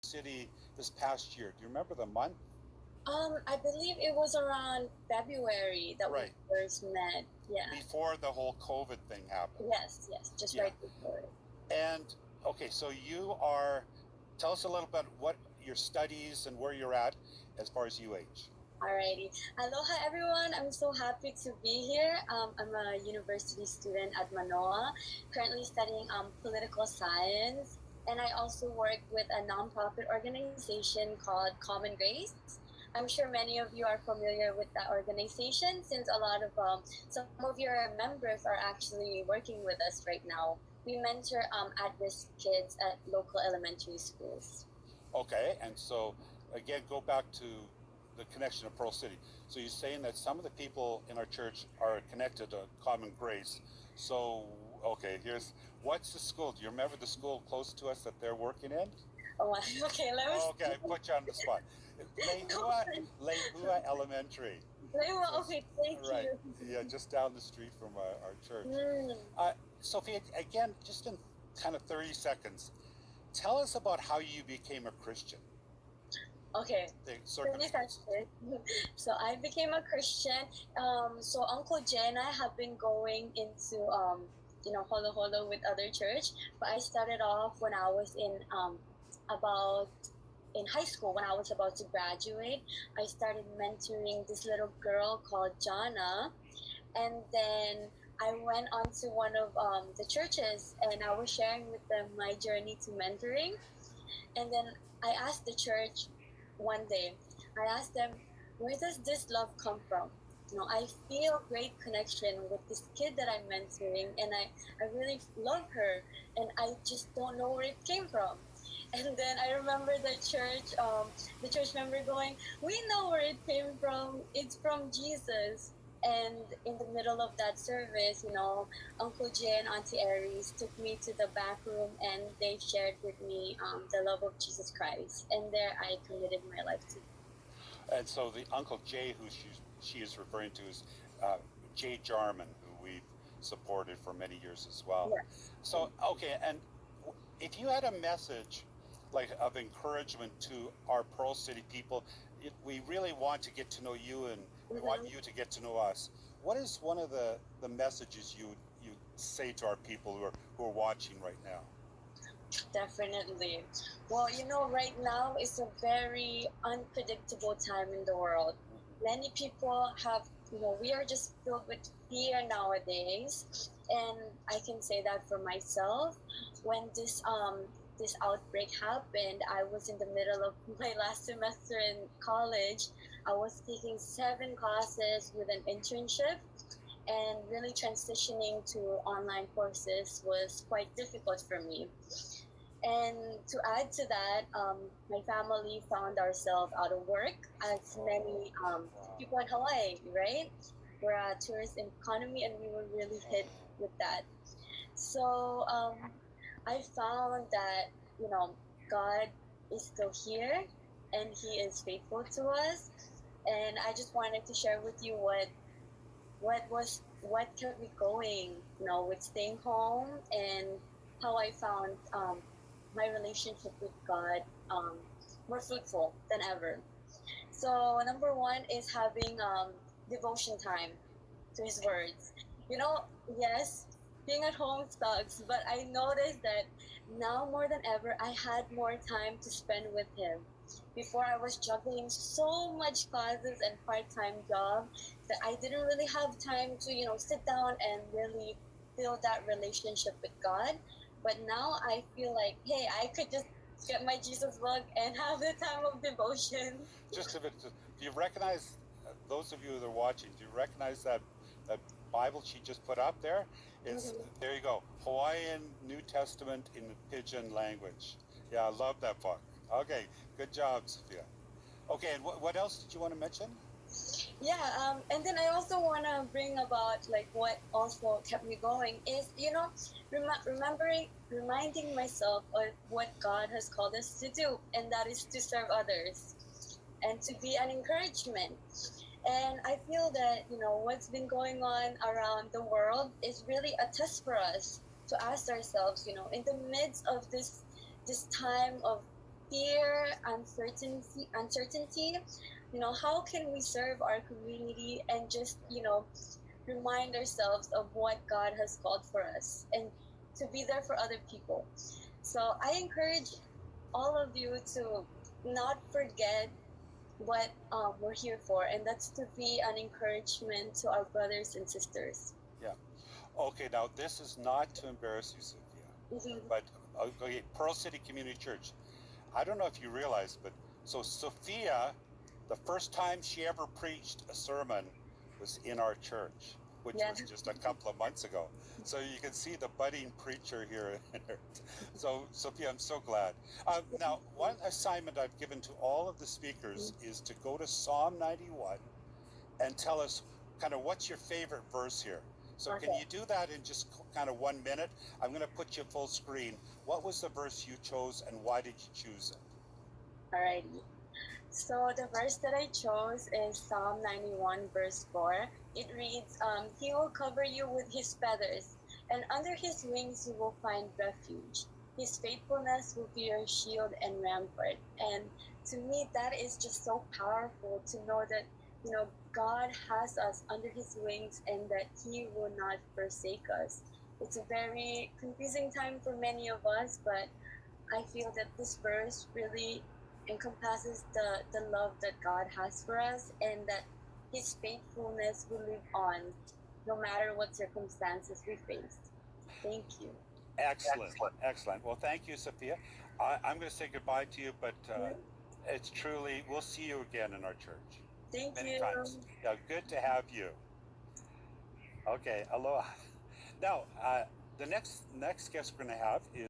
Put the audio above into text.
City this past year? Do you remember the month? I believe it was around February that we Right. first met. Yeah. Before the whole COVID thing happened. Yes, just Yeah. right before it. And okay, so you are, tell us a little bit what your studies and where you're at as far as UH. Alrighty. Aloha, everyone. I'm so happy to be here. I'm a university student at Manoa, currently studying political science. And I also work with a nonprofit organization called Common Grace. I'm sure many of you are familiar with that organization since a lot of some of your members are actually working with us right now. We mentor at-risk kids at local elementary schools. Okay, and so again, go back to the connection of Pearl City. So you're saying that some of the people in our church are connected to Common Grace. So, okay, what's the school? Do you remember the school close to us that they're working in? Oh, okay, let me. Okay, I put you on the spot. Lehua, Lehua Elementary. Okay, thank Right, you. yeah, just down the street from our church. Mm. Sophia, again, just in kind of 30 seconds, tell us about how you became a Christian. Okay. The Really circumstances. So I became a Christian. So Uncle Jay and I have been going into holo holo with other church, but I started off when I was about in high school when I was about to graduate. I started mentoring this little girl called Jana, and then I went on to one of the churches and I was sharing with them my journey to mentoring. And then I asked the church one day, I asked them, where does this love come from? I feel great connection with this kid that I'm mentoring, and I really love her, and I just don't know where it came from. And then I remember the church member going, "We know where it came from. It's from Jesus." And in the middle of that service, Uncle Jay and Auntie Aries took me to the back room and they shared with me the love of Jesus Christ. And there I committed my life to. And so the Uncle Jay, who she is referring to, is Jay Jarman, who we've supported for many years as well. Yes. So, okay, and if you had a message like of encouragement to our Pearl City people, we really want to get to know you and we want you to get to know us. What is one of the messages you say to our people who are watching right now? Definitely. Well, right now is a very unpredictable time in the world. Many people have, we are just filled with fear nowadays. And I can say that for myself. When this outbreak happened, I was in the middle of my last semester in college. I was taking 7 classes with an internship, and really transitioning to online courses was quite difficult for me. And to add to that, my family found ourselves out of work, as many people in Hawaii, right? We're a tourist economy, and we were really hit with that. So I found that God is still here, and He is faithful to us. And I just wanted to share with you what kept me going, with staying home, and how I found my relationship with God more fruitful than ever. So number one is having devotion time to His words. You know, yes, being at home sucks, but I noticed that now more than ever, I had more time to spend with Him. Before, I was juggling so much classes and part-time job that I didn't really have time to, sit down and really build that relationship with God. But now I feel like, hey, I could just get my Jesus book and have the time of devotion. Just a bit, do you recognize, those of you that are watching, do you recognize that Bible she just put up there? It's, there you go, Hawaiian New Testament in the Pidgin language. Yeah, I love that book. Okay, good job, Sophia. Okay, and what else did you want to mention? Yeah, and then I also want to bring about like what also kept me going is, reminding myself of what God has called us to do, and that is to serve others and to be an encouragement. And I feel that, what's been going on around the world is really a test for us to ask ourselves, in the midst of this time of fear, uncertainty, how can we serve our community and just, remind ourselves of what God has called for us and to be there for other people. So I encourage all of you to not forget what we're here for, and that's to be an encouragement to our brothers and sisters. Yeah. Okay, now this is not to embarrass you, Sophia, Mm-hmm. but okay, Pearl City Community Church. I don't know if you realize, but so Sophia, the first time she ever preached a sermon was in our church, which Yeah. was just a couple of months ago. So you can see the budding preacher here. So, Sophia, I'm so glad. Now, one assignment I've given to all of the speakers is to go to Psalm 91 and tell us kind of what's your favorite verse here. So Okay. can you do that in just kind of 1 minute? I'm going to put you full screen. What was the verse you chose and why did you choose it? Alrighty. So the verse that I chose is Psalm 91, verse 4. It reads, He will cover you with His feathers, and under His wings you will find refuge. His faithfulness will be your shield and rampart. And to me, that is just so powerful to know that, God has us under His wings and that He will not forsake us. It's a very confusing time for many of us, but I feel that this verse really encompasses the love that God has for us and that His faithfulness will live on no matter what circumstances we face. Thank you. Excellent, excellent. Well, thank you, Sophia. I'm going to say goodbye to you, but it's truly, we'll see you again in our church. Thank Many you. times. Yeah, good to have you. Okay, aloha. Now, the next guest we're going to have is